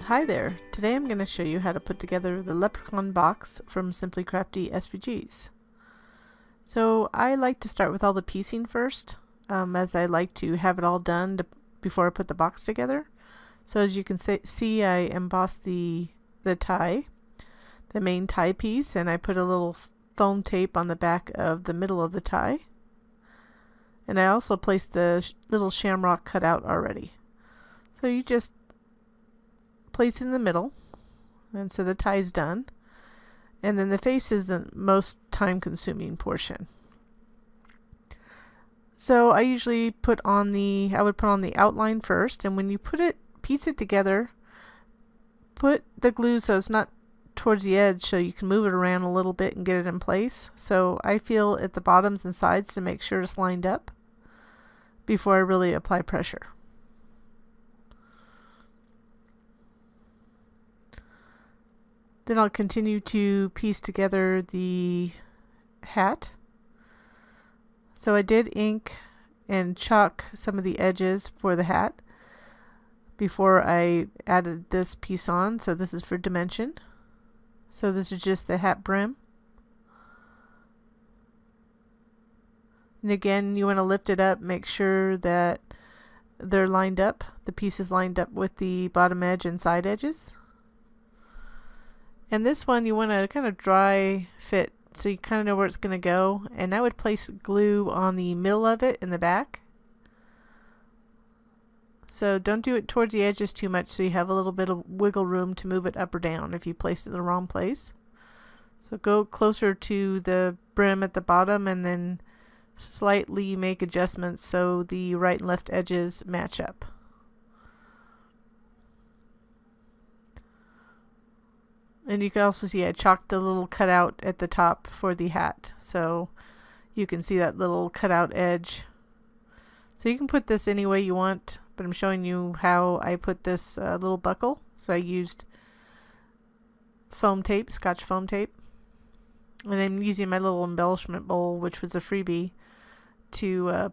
Hi there, today I'm going to show you how to put together the Leprechaun box from Simply Crafty SVGs. So I like to start with all the piecing first, as I like to have it all done before I put the box together. So as you can see, I embossed the tie, the main tie piece, and I put a little foam tape on the back of the middle of the tie. And I also placed the little shamrock cut out already. So you just place in the middle, and so the tie is done, and then the face is the most time-consuming portion. So I usually I would put on the outline first, and when you piece it together, put the glue so it's not towards the edge, so you can move it around a little bit and get it in place. So I feel at the bottoms and sides to make sure it's lined up before I really apply pressure. Then I'll continue to piece together the hat. So I did ink and chalk some of the edges for the hat before I added this piece on. So this is for dimension. So this is just the hat brim. And again, you want to lift it up, make sure that they're lined up, the pieces lined up with the bottom edge and side edges. And this one you want to kind of dry fit so you kind of know where it's going to go. And I would place glue on the middle of it in the back. So don't do it towards the edges too much so you have a little bit of wiggle room to move it up or down if you place it in the wrong place. So go closer to the brim at the bottom and then slightly make adjustments so the right and left edges match up. And you can also see I chalked a little cutout at the top for the hat, so you can see that little cutout edge. So you can put this any way you want, but I'm showing you how I put this little buckle. So I used foam tape, Scotch foam tape, and I'm using my little embellishment bowl, which was a freebie, to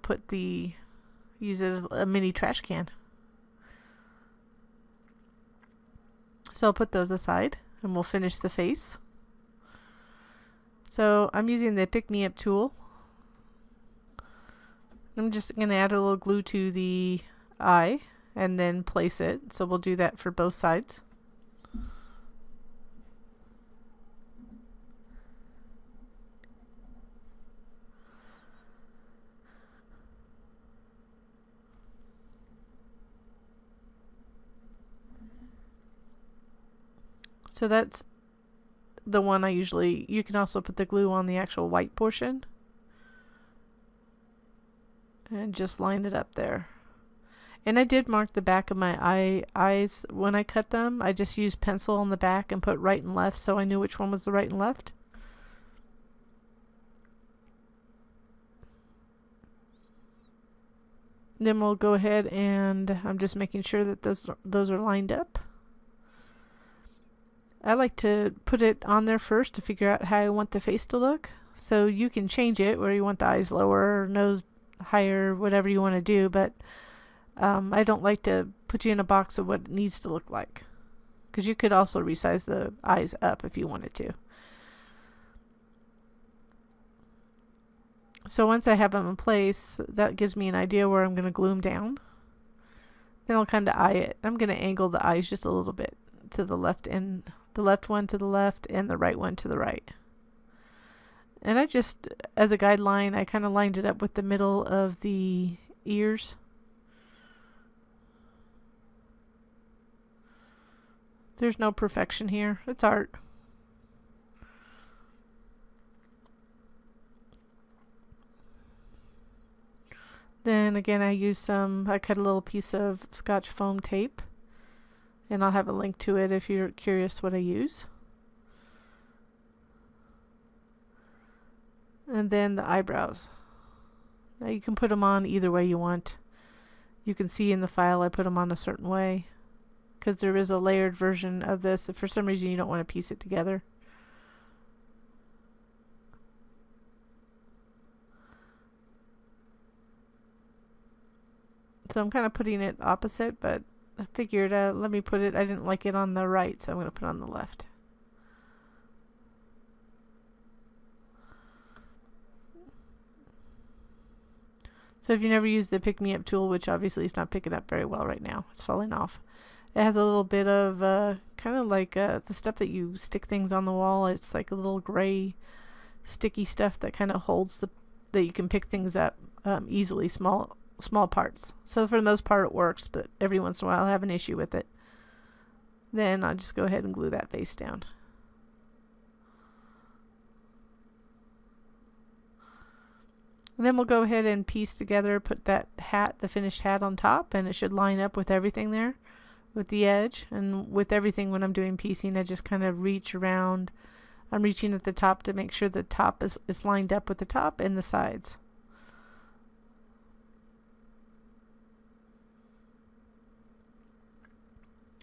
use it as a mini trash can. So I'll put those aside, and we'll finish the face. So I'm using the Pick Me Up tool. I'm just going to add a little glue to the eye and then place it. So we'll do that for both sides. So that's the one you can also put the glue on the actual white portion and just line it up there. And I did mark the back of my eyes when I cut them. I just used pencil on the back and put right and left so I knew which one was the right and left. Then we'll go ahead and I'm just making sure that those are lined up. I like to put it on there first to figure out how I want the face to look. So you can change it where you want the eyes lower or nose higher, whatever you want to do, but I don't like to put you in a box of what it needs to look like, because you could also resize the eyes up if you wanted to. So once I have them in place, that gives me an idea where I'm going to glue them down. Then I'll kind of eye it. I'm going to angle the eyes just a little bit to the left, and the left one to the left and the right one to the right. And I just, as a guideline, I kind of lined it up with the middle of the ears. There's no perfection here. It's art. Then again, I cut a little piece of Scotch foam tape, and I'll have a link to it if you're curious what I use. And then the eyebrows. Now you can put them on either way you want. You can see in the file I put them on a certain way, because there is a layered version of this if for some reason you don't want to piece it together. So I'm kind of putting it opposite, but I figured, let me put it, I didn't like it on the right, so I'm going to put it on the left. So if you never use the pick me up tool, which obviously is not picking up very well right now, it's falling off. It has a little bit of kind of like the stuff that you stick things on the wall. It's like a little gray sticky stuff that kind of holds that you can pick things up easily, small parts. So for the most part it works, but every once in a while I have an issue with it. Then I'll just go ahead and glue that face down. And then we'll go ahead and piece together, put that hat, the finished hat on top, and it should line up with everything there, with the edge. And with everything when I'm doing piecing, I just kind of reach around. I'm reaching at the top to make sure the top is lined up with the top and the sides.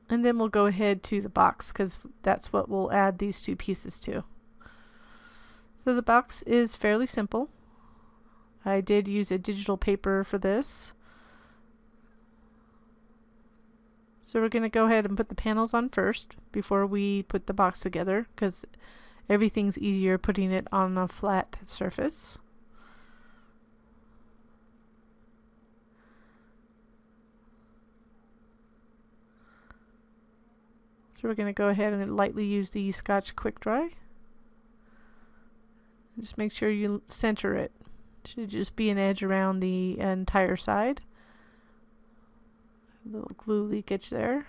And then we'll go ahead to the box, because that's what we'll add these two pieces to. So the box is fairly simple. I did use a digital paper for this. So we're going to go ahead and put the panels on first before we put the box together, because everything's easier putting it on a flat surface. So we're going to go ahead and lightly use the Scotch Quick Dry. Just make sure you center it. Should just be an edge around the entire side. A little glue leakage there.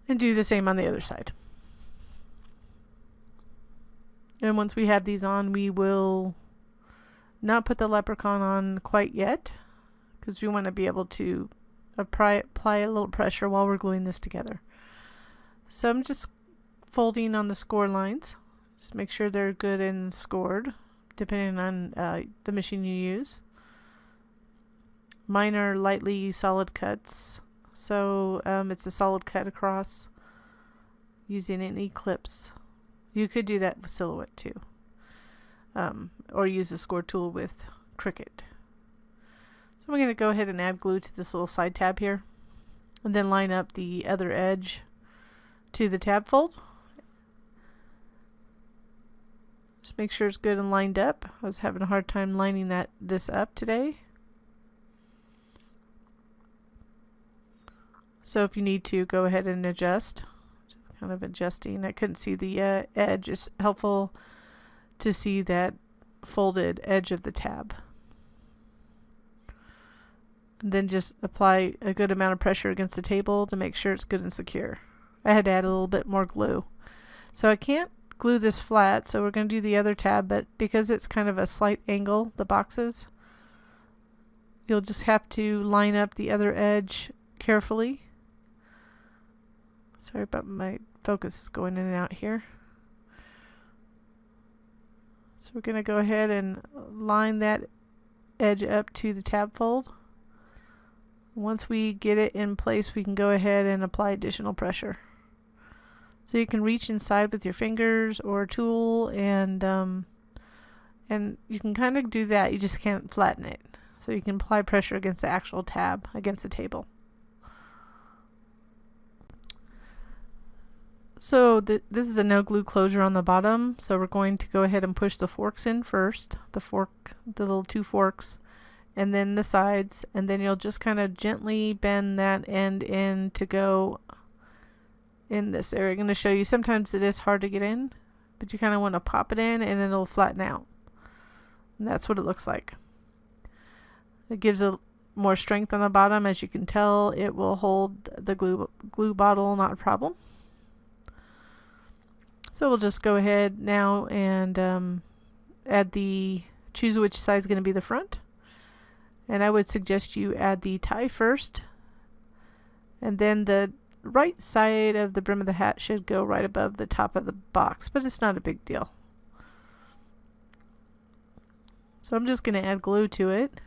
And do the same on the other side. And once we have these on, we will not put the leprechaun on quite yet, because we want to be able to apply a little pressure while we're gluing this together. So I'm just folding on the score lines. Just make sure they're good and scored, depending on the machine you use. Mine are lightly solid cuts, so it's a solid cut across using an eclipse. You could do that with Silhouette too, or use the score tool with Cricut. So I'm going to go ahead and add glue to this little side tab here, and then line up the other edge to the tab fold. Just make sure it's good and lined up. I was having a hard time lining this up today. So if you need to, go ahead and adjust. Just kind of adjusting. I couldn't see the edge. It's helpful to see that folded edge of the tab. And then just apply a good amount of pressure against the table to make sure it's good and secure. I had to add a little bit more glue. So I can't glue this flat, so we're going to do the other tab, but because it's kind of a slight angle, the boxes, you'll just have to line up the other edge carefully. Sorry about my focus is going in and out here. So we're going to go ahead and line that edge up to the tab fold. Once we get it in place, we can go ahead and apply additional pressure. So you can reach inside with your fingers or a tool, and you can kind of do that. You just can't flatten it. So you can apply pressure against the actual tab, against the table. So this is a no glue closure on the bottom. So we're going to go ahead and push the forks in first. The little two forks, and then the sides, and then you'll just kind of gently bend that end in to go in this area. I'm going to show you, sometimes it is hard to get in, but you kind of want to pop it in and then it'll flatten out. And that's what it looks like. It gives a more strength on the bottom. As you can tell, it will hold the glue bottle, not a problem. So we'll just go ahead now and choose which side is going to be the front. And I would suggest you add the tie first, and then the right side of the brim of the hat should go right above the top of the box, but it's not a big deal. So I'm just going to add glue to it.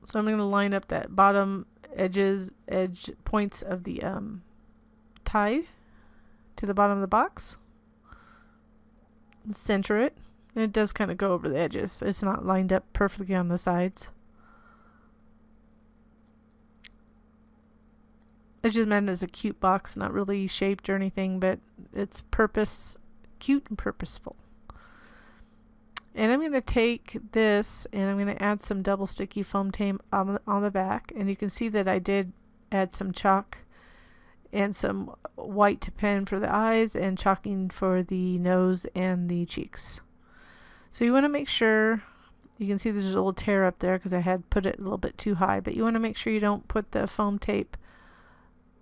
So I'm going to line up that bottom edge points of the tie to the bottom of the box. Center it. And it does kind of go over the edges, so it's not lined up perfectly on the sides. It's just meant as a cute box, not really shaped or anything, but it's cute and purposeful. And I'm going to take this and I'm going to add some double sticky foam tape on the back. And you can see that I did add some chalk and some white to pen for the eyes and chalking for the nose and the cheeks. So you want to make sure, you can see there's a little tear up there because I had put it a little bit too high, but you want to make sure you don't put the foam tape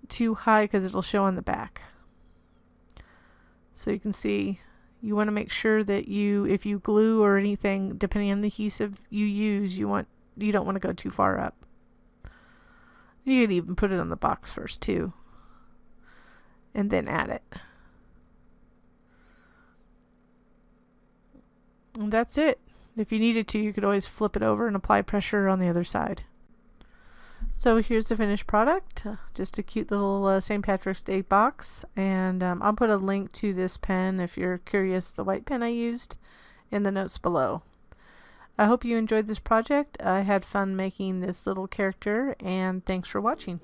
too high because it'll show on the back. So you can see, you want to make sure that if you glue or anything, depending on the adhesive you use, you don't want to go too far up. You could even put it on the box first too, and then add it. And that's it. If you needed to, you could always flip it over and apply pressure on the other side. So here's the finished product, just a cute little St. Patrick's Day box, and I'll put a link to this pen if you're curious, the white pen I used, in the notes below. I hope you enjoyed this project. I had fun making this little character, and thanks for watching.